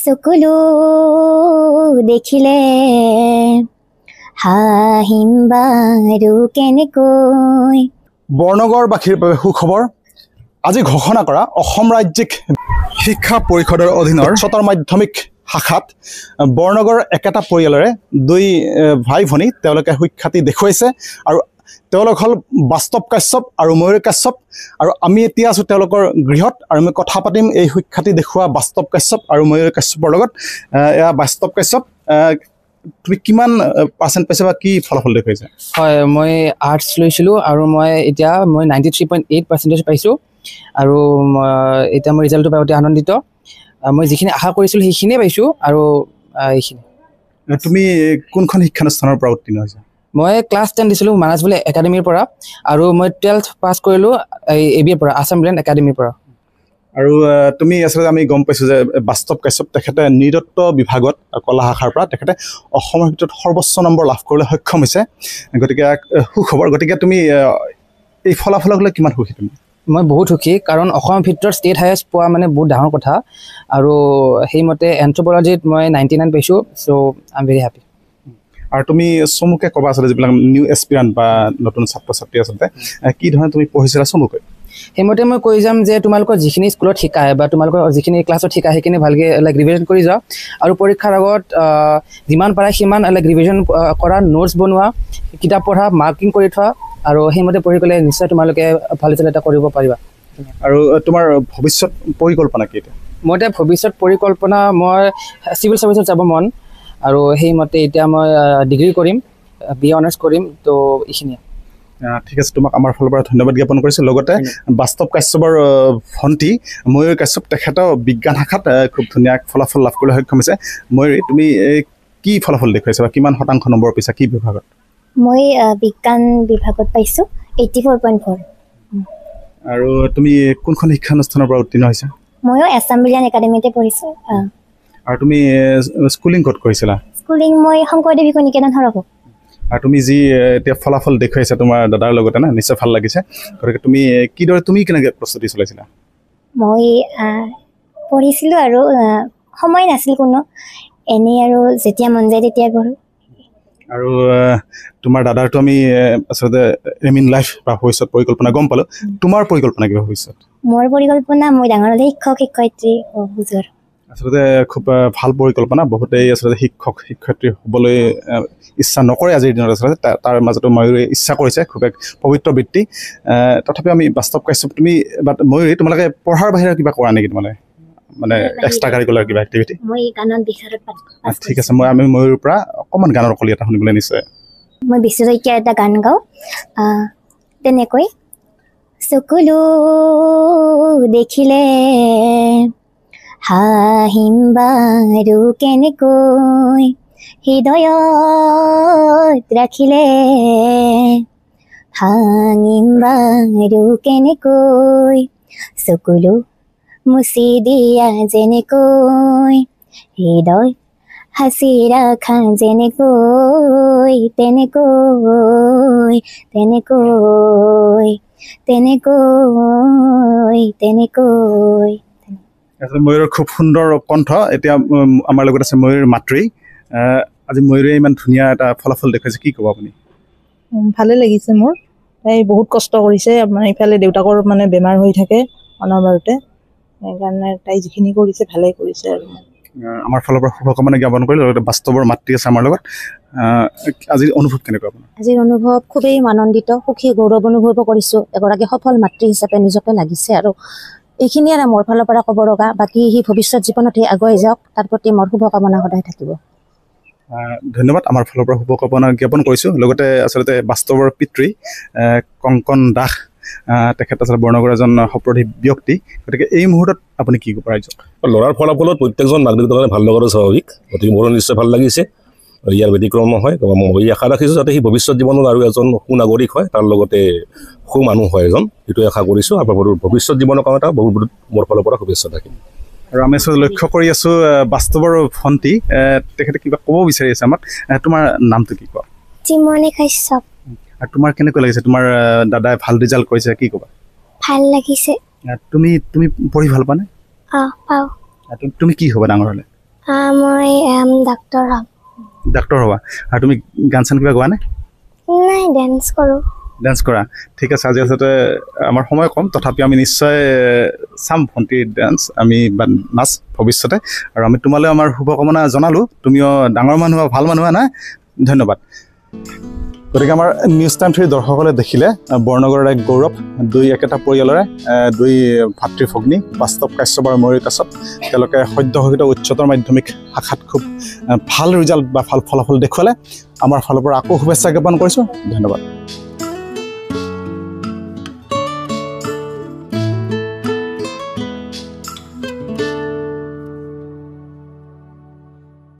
চকুলো দেখিলে হাঁহিম বাৰু কেনেকৈ। বৰ্ণগড়বাসীৰ বাবে সুখবৰ। আজি ঘোষণা কৰা অসম ৰাজ্যিক শিক্ষা পৰিষদৰ অধীনৰ উচ্চতৰ মাধ্যমিক শাখাত বৰ্ণগড় একেটা পৰিয়ালৰে দুই ভাই ভনী তেওঁলোকে সুখ্যাতি দেখুৱাইছে আৰু তেওঁলোক হ'ল বাস্তৱ কাশ্যপ আৰু ময়ূৰ কাশ্যপ। আৰু আমি এতিয়া আছোঁ তেওঁলোকৰ গৃহত আৰু আমি কথা পাতিম এই সুখ্যাতি দেখুওৱা বাস্তৱ কাশ্যপ আৰু ময়ূৰ কাশ্যপৰ লগত। এয়া বাস্তৱ কাশ্যপ, তুমি কিমান পাৰ্চেণ্ট পাইছা বা কি ফলাফল দেখুৱাইছা? হয়, মই আৰ্টছ লৈছিলোঁ আৰু মই 93.8% পাইছোঁ আৰু এতিয়া মই ৰিজাল্টটো পাই অতি আনন্দিত। মই যিখিনি আশা কৰিছিলোঁ সেইখিনিয়ে পাইছোঁ আৰু এইখিনি। তুমি কোনখন শিক্ষানুষ্ঠানৰ পৰা উত্তীৰ্ণ হৈছা? মই ক্লাছ 10 দিছিলোঁ মানাজবলী একাডেমীৰ পৰা আৰু মই 12th পাছ কৰিলোঁ ABৰ পৰা, আছাম ব্ৰেণ্ড একাডেমীৰ পৰা। আৰু তুমি আচলতে আমি গম পাইছোঁ যে বাস্তৱ কাশ্যপ তেখেতে নৃতত্ব বিভাগত কলা শাখাৰ পৰা তেখেতে অসমৰ ভিতৰত সৰ্বোচ্চ নম্বৰ লাভ কৰিবলৈ সক্ষম হৈছে। গতিকে সুখবৰ। গতিকে তুমি এই ফলাফলক লৈ কিমান সুখী তুমি? মই বহুত সুখী, কাৰণ অসমৰ ভিতৰত ষ্টেট হায়েষ্ট পোৱা মানে বহুত ডাঙৰ কথা আৰু সেইমতে এন্থ্ৰপলজিত মই 99 পাইছোঁ। চ' আই এম ভেৰি হেপী। আৰু তুমি চমুকে ক'বা আচলতে যিবিলাক নিউ এছপিৰাণ্ট বা নতুন ছাত্ৰ ছাত্ৰী আচলতে কি ধৰণে তুমি পঢ়িছিলা চমুকৈ? সেইমতে মই কৈ যাম যে তোমালোকৰ যিখিনি স্কুলত শিকায় বা তোমালোকৰ যিখিনি ক্লাছত শিকায় সেইখিনি ভালকৈ ৰিভিজন কৰি যোৱা আৰু পৰীক্ষাৰ আগত যিমান পাৰে সিমান ৰিভিজন কৰা, নোটছ বনোৱা, কিতাপ পঢ়া, মাৰ্কিং কৰি থোৱা আৰু সেইমতে পঢ়ি গ'লে নিশ্চয় তোমালোকে ভাল ৰিজাল্ট এটা কৰিব পাৰিবা। আৰু তোমাৰ ভৱিষ্যত পৰিকল্পনা কি এতিয়া? মই এতিয়া ভৱিষ্যত পৰিকল্পনা, মই চিভিল ছাৰ্ভিচত যাব মন আৰু সেইমতে এতিয়া মই ডিগ্ৰী কৰিম, BA অনাৰ্ছ কৰিম। তো এইখিনিয়ে। ঠিক আছে, তোমাক আমাৰ ফালৰ পৰা ধন্যবাদ জ্ঞাপন কৰিছোঁ। লগতে বাস্তৱ কাশ্যপৰ ভণ্টি ময়ূৰ কাশ্যপ তেখেতেও বিজ্ঞান শাখাত খুব ধুনীয়া ফলাফল লাভ কৰিবলৈ সক্ষম হৈছে। ময়ূৰী, তুমি কি ফলাফল দেখুৱাইছা বা কিমান শতাংশ নম্বৰ পাইছা কি বিভাগত? মই বিজ্ঞান বিভাগত পাইছোঁ 84.4। আৰু তুমি কোনখন শিক্ষানুষ্ঠানৰ পৰা উত্তীৰ্ণ হৈছা? ময়ো আছাম ব্ৰেণ্ড একাডেমীতে পঢ়িছোঁ। আৰু তুমি স্কুলিং ক'ত কৰিছিলা? স্কুলিং মই শংকৰদেৱ শিশু নিকেতন সৰভোগ। আৰু তুমি যি এতিয়া ফলাফল দেখুৱাইছা তোমাৰ দাদাৰ লগতে না, নিশ্চয় ভাল লাগিছে। গতিকে তুমি কেনেকৈ প্ৰস্তুতি চলাইছিলা? মই পঢ়িছিলোঁ আৰু সময় নাছিল কোনো, এনেই আৰু যেতিয়া মন যায় তেতিয়া পঢ়োঁ। আৰু তোমাৰ দাদাৰটো আমি আচলতে এম ইন লাইফ বা ভৱিষ্যত পৰিকল্পনা গম পালোঁ। তোমাৰ পৰিকল্পনা কিবা ভৱিষ্যত? মোৰ পৰিকল্পনা, মই ডাঙৰ হ'লে শিক্ষক শিক্ষয়িত্ৰী বুজোঁ। আচলতে খুব ভাল পৰিকল্পনা। বহুতেই আচলতে শিক্ষক শিক্ষয়িত্ৰী হ'বলৈ ইচ্ছা নকৰে আজিৰ দিনত, আচলতে তাৰ মাজতো ময়ূৰে ইচ্ছা কৰিছে, খুব এক পবিত্ৰ বৃত্তি। তথাপিও আমি বাস্তৱ কাশ্যপ, তুমি বা ময়ূৰী তোমালোকে পঢ়াৰ বাহিৰে কিবা কৰা নেকি তোমালোকে, মানে এক্সট্ৰা কাৰিকুলাৰ কিবা এক্টিভিটি? মই গানত বিচাৰত পাছ। ঠিক আছে, আমি ময়ূৰৰ পৰা অকণমান গানৰ কলি এটা শুনিবলৈ নিশ্চয়। মই বিশ্বজয়ীৰ এটা গান গাওঁ তেনেকৈ। চকুলো দেখিলে হাঁহিম বাৰু কেনেকৈ, হৃদয়ত ৰাখিলে ভাঙিম বাৰু কেনেকৈ, চকুলো মুচি দিয়া যেনেকৈ, হৃদয় হাসি ৰাখা যেনেকৈ, তেনেকৈ তেনেকৈ তেনেকৈ তেনেকৈ। ময়ূৰৰ খুব সুন্দৰ কণ্ঠ। এতিয়া আমাৰ লগত আছে ময়ূৰ মাতৃ। আজি ময়ূৰে ইমান ধুনীয়া এটা ফলাফল দেখুৱাইছে, কি ক'ব আপুনি? ভালে লাগিছে মোৰ। তাই বহুত কষ্ট কৰিছে, মানে ইফালে দেউতাকৰ মানে বেমাৰ হৈ থাকে অনবৰতে, সেইকাৰণে তাই যিখিনি কৰিছে ভালেই কৰিছে। আৰু আমাৰ ফালৰ পৰা শুভকামনা জ্ঞাপন কৰিলোঁ। লগতে বাস্তৱৰ মাতৃ আছে আমাৰ লগত। আজিৰ অনুভৱ কেনেকুৱা আপোনাৰ? আজিৰ অনুভৱ খুবেই আনন্দিত, সুখী, গৌৰৱ অনুভৱ কৰিছোঁ। এগৰাকী সফল মাতৃ হিচাপে নিজকে লাগিছে আৰু এইখিনিয়ে আৰু মোৰ ফালৰ পৰা ক'ব লগা। বাকী সি ভৱিষ্যত জীৱনত সি আগুৱাই যাওক, তাৰ প্ৰতি মোৰ শুভকামনা সদায় থাকিব। ধন্যবাদ, আমাৰ ফালৰ পৰা শুভকামনা জ্ঞাপন কৰিছোঁ। লগতে আচলতে বাস্তৱৰ পিতৃ কংকন দাস, তেখেত আচলতে বৰ্ণগড় এজন সপ্ৰতিভ ব্যক্তি। গতিকে এই মুহূৰ্তত আপুনি কি ক'ব ৰাইজক? ল'ৰাৰ ফলাফলত প্ৰত্যেকজন নাগৰিকৰ কাৰণে ভাল লগাটো স্বাভাৱিক, গতিকে মোৰো নিশ্চয় ভাল লাগিছে। ইয়াৰ ব্যতিক্ৰম নহয়। মই আশা ৰাখিছোঁ যাতে সি ভৱিষ্যত জীৱনত আৰু এজন সুনাগৰিক হয়, তাৰ লগতে সু মানুহ হয় এজন, সেইটোৱে আশা কৰিছোঁ। আৰু ভৱিষ্যত জীৱনৰ কাৰণে বহুত বহুত মোৰ ফালৰ পৰা শুভেচ্ছা থাকিম। আৰু আমি আচলতে লক্ষ্য কৰি আছোঁ বাস্তৱৰ ভণ্টি, তেখেতে কিবা ক'ব বিচাৰি আছে আমাক। তোমাৰ নামটো কি কোৱা? চিমনি কাশ্যপ। আৰু তোমাৰ কেনেকুৱা লাগিছে? তোমাৰ দাদাই ভাল ৰিজাল্ট কৰিছে, কি ক'বা? ভাল লাগিছে। তুমি পঢ়ি ভাল পোৱানে? পাওঁ। তুমি কি হ'বা ডাঙৰ হ'লে? মই ডাক্তৰ হ'ম। ডাক্তৰ হ'বা আৰু তুমি গান চান কিবা গোৱা নে নাই ডেন্স কৰোঁ। ডান্স কৰা ঠিক আছে আজি আচলতে আমাৰ সময় কম তথাপিও আমি নিশ্চয় চাম ভণ্টিৰ ডান্স আমি নাচ ভৱিষ্যতে আৰু আমি তোমালৈ আমাৰ শুভকামনা জনালোঁ তুমিও ডাঙৰ মানুহ ভাল মানুহ নাই ধন্যবাদ গতিকে আমাৰ নিউজ টাইম 3 দৰ্শকসকলে দেখিলে বৰনগৰৰ এক গৌৰৱ দুই একেটা পৰিয়ালৰে দুই ভাতৃ ভগ্নী বাস্তৱ কাশ্যপ আৰু ময়ূৰী কাশ্যপ তেওঁলোকে সদ্যঘোষিত উচ্চতৰ মাধ্যমিক শাখাত খুব ভাল ৰিজাল্ট বা ভাল ফলাফল দেখুৱালে আমাৰ ফালৰ পৰা আকৌ শুভেচ্ছা জ্ঞাপন কৰিছোঁ ধন্যবাদ